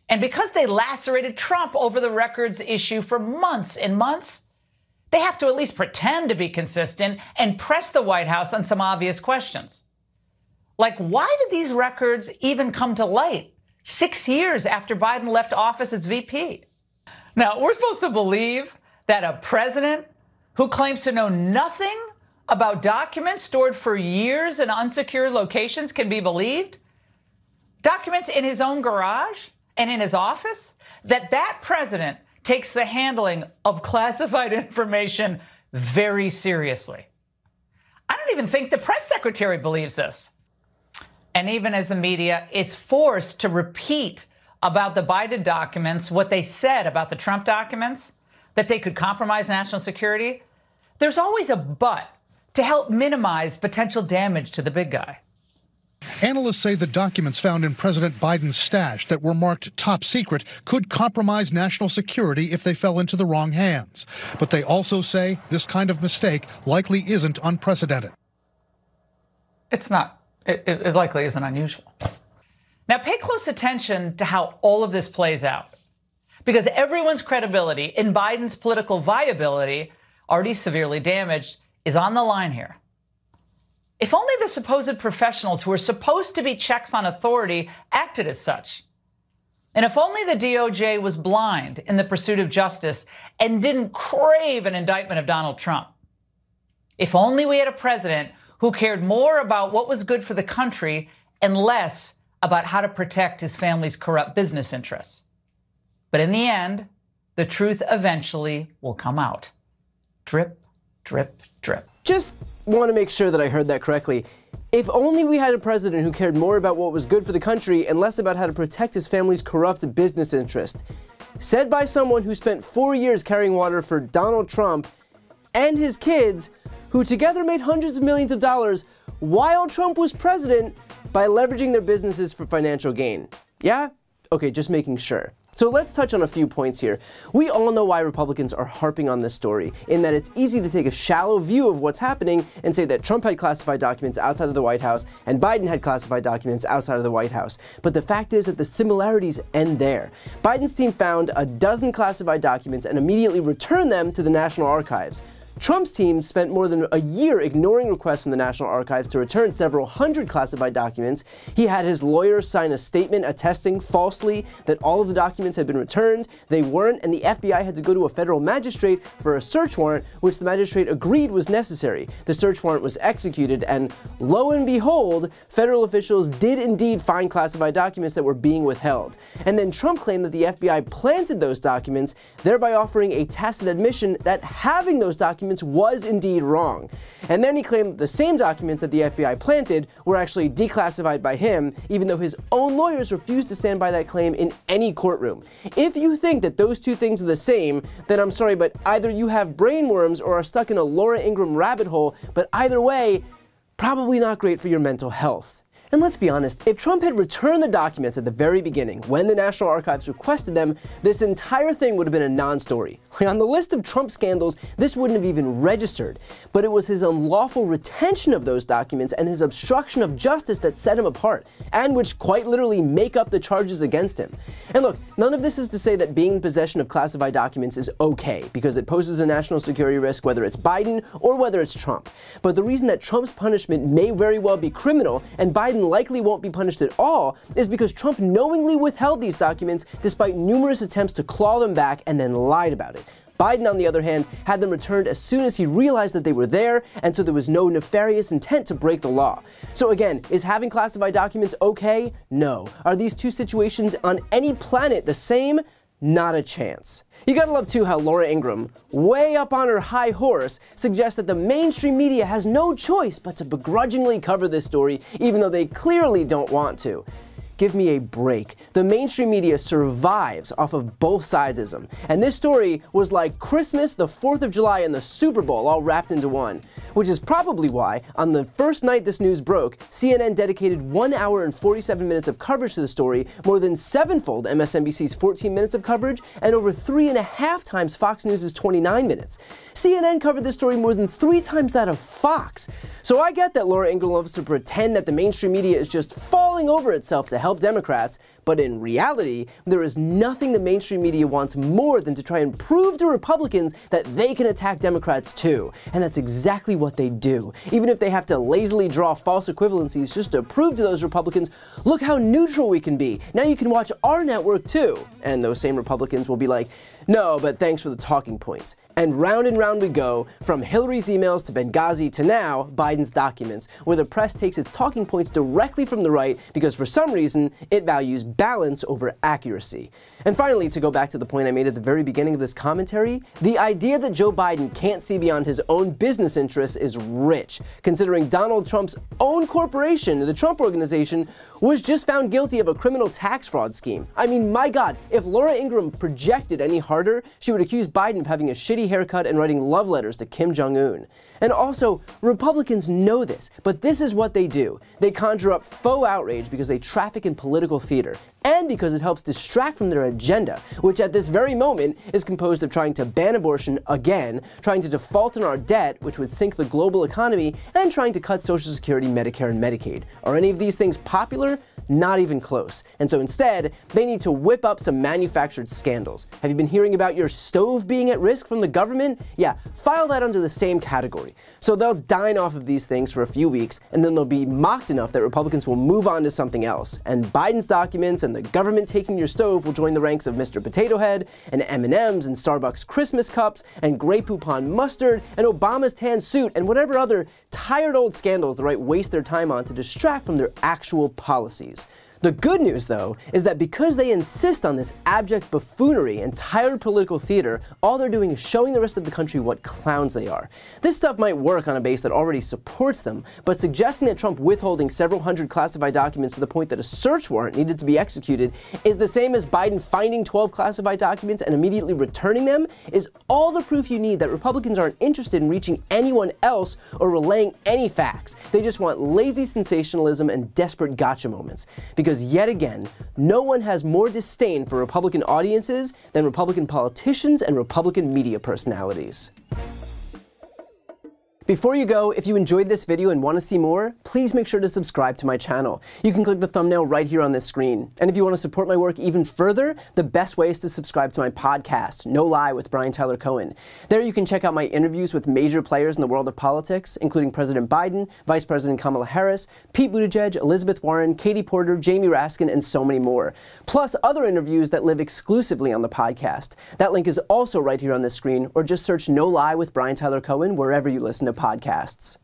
And because they lacerated Trump over the records issue for months and months, they have to at least pretend to be consistent and press the White House on some obvious questions. Like, why did these records even come to light 6 years after Biden left office as VP? Now, we're supposed to believe that a president who claims to know nothing about documents stored for years in unsecured locations can be believed? Documents in his own garage and in his office? That president takes the handling of classified information very seriously. I don't even think the press secretary believes this. And even as the media is forced to repeat about the Biden documents what they said about the Trump documents, that they could compromise national security, there's always a but to help minimize potential damage to the big guy. Analysts say the documents found in President Biden's stash that were marked top secret could compromise national security if they fell into the wrong hands. But they also say this kind of mistake likely isn't unprecedented. It's not. It likely isn't unusual. Now, pay close attention to how all of this plays out, because everyone's credibility in Biden's political viability, already severely damaged, is on the line here. If only the supposed professionals who are supposed to be checks on authority acted as such. And if only the DOJ was blind in the pursuit of justice and didn't crave an indictment of Donald Trump. If only we had a president who cared more about what was good for the country and less about how to protect his family's corrupt business interests. But in the end, the truth eventually will come out. Drip, drip, drip. Just want to make sure that I heard that correctly. If only we had a president who cared more about what was good for the country and less about how to protect his family's corrupt business interest. Said by someone who spent 4 years carrying water for Donald Trump and his kids, who together made hundreds of millions of dollars while Trump was president by leveraging their businesses for financial gain. Yeah? Okay, just making sure. So let's touch on a few points here. We all know why Republicans are harping on this story, in that it's easy to take a shallow view of what's happening and say that Trump had classified documents outside of the White House and Biden had classified documents outside of the White House. But the fact is that the similarities end there. Biden's team found a dozen classified documents and immediately returned them to the National Archives. Trump's team spent more than a year ignoring requests from the National Archives to return several hundred classified documents. He had his lawyers sign a statement attesting falsely that all of the documents had been returned. They weren't, and the FBI had to go to a federal magistrate for a search warrant, which the magistrate agreed was necessary. The search warrant was executed, and lo and behold, federal officials did indeed find classified documents that were being withheld. And then Trump claimed that the FBI planted those documents, thereby offering a tacit admission that having those documents was indeed wrong. And then he claimed that the same documents that the FBI planted were actually declassified by him, even though his own lawyers refused to stand by that claim in any courtroom. If you think that those two things are the same, then I'm sorry, but either you have brainworms or are stuck in a Laura Ingraham rabbit hole, but either way, probably not great for your mental health. And let's be honest, if Trump had returned the documents at the very beginning, when the National Archives requested them, this entire thing would have been a non-story. On the list of Trump scandals, this wouldn't have even registered. But it was his unlawful retention of those documents and his obstruction of justice that set him apart, and which quite literally make up the charges against him. And look, none of this is to say that being in possession of classified documents is okay, because it poses a national security risk whether it's Biden or whether it's Trump. But the reason that Trump's punishment may very well be criminal, and Biden likely won't be punished at all, is because Trump knowingly withheld these documents despite numerous attempts to claw them back and then lied about it. Biden, on the other hand, had them returned as soon as he realized that they were there, and so there was no nefarious intent to break the law. So again, is having classified documents okay? No. Are these two situations on any planet the same? Not a chance. You gotta love too how Laura Ingraham, way up on her high horse, suggests that the mainstream media has no choice but to begrudgingly cover this story, even though they clearly don't want to. Give me a break. The mainstream media survives off of both sidesism, and this story was like Christmas, the 4th of July, and the Super Bowl all wrapped into one. Which is probably why, on the first night this news broke, CNN dedicated 1 hour and 47 minutes of coverage to the story, more than sevenfold MSNBC's 14 minutes of coverage, and over 3.5 times Fox News' 29 minutes. CNN covered this story more than 3 times that of Fox. So I get that Laura Ingraham loves to pretend that the mainstream media is just falling over itself to help help Democrats, but in reality, there is nothing the mainstream media wants more than to try and prove to Republicans that they can attack Democrats too. And that's exactly what they do. Even if they have to lazily draw false equivalencies just to prove to those Republicans, look how neutral we can be. Now you can watch our network too. And those same Republicans will be like, no, but thanks for the talking points. And round we go, from Hillary's emails to Benghazi to now, Biden's documents, where the press takes its talking points directly from the right because for some reason, it values balance over accuracy. And finally, to go back to the point I made at the very beginning of this commentary, the idea that Joe Biden can't see beyond his own business interests is rich, considering Donald Trump's own corporation, the Trump Organization, was just found guilty of a criminal tax fraud scheme. I mean, my God, if Laura Ingraham projected any harder, she would accuse Biden of having a shitty haircut and writing love letters to Kim Jong-un. And also, Republicans know this, but this is what they do. They conjure up faux outrage because they traffic in political theater, and because it helps distract from their agenda, which at this very moment is composed of trying to ban abortion again, trying to default on our debt, which would sink the global economy, and trying to cut Social Security, Medicare, and Medicaid. Are any of these things popular? Not even close. And so instead, they need to whip up some manufactured scandals. Have you been hearing about your stove being at risk from the government? Yeah, file that under the same category. So they'll dine off of these things for a few weeks, and then they'll be mocked enough that Republicans will move on to something else. And Biden's documents and the government taking your stove will join the ranks of Mr. Potato Head, and M&M's, and Starbucks Christmas cups, and Grey Poupon mustard, and Obama's tan suit, and whatever other tired old scandals the right waste their time on to distract from their actual policies. The good news, though, is that because they insist on this abject buffoonery and tired political theater, all they're doing is showing the rest of the country what clowns they are. This stuff might work on a base that already supports them, but suggesting that Trump withholding several hundred classified documents to the point that a search warrant needed to be executed is the same as Biden finding 12 classified documents and immediately returning them is all the proof you need that Republicans aren't interested in reaching anyone else or relaying any facts. They just want lazy sensationalism and desperate gotcha moments. Because yet again, no one has more disdain for Republican audiences than Republican politicians and Republican media personalities. Before you go, if you enjoyed this video and want to see more, please make sure to subscribe to my channel. You can click the thumbnail right here on this screen. And if you want to support my work even further, the best way is to subscribe to my podcast, No Lie with Brian Tyler Cohen. There you can check out my interviews with major players in the world of politics, including President Biden, Vice President Kamala Harris, Pete Buttigieg, Elizabeth Warren, Katie Porter, Jamie Raskin, and so many more. Plus other interviews that live exclusively on the podcast. That link is also right here on this screen, or just search No Lie with Brian Tyler Cohen wherever you listen to podcasts.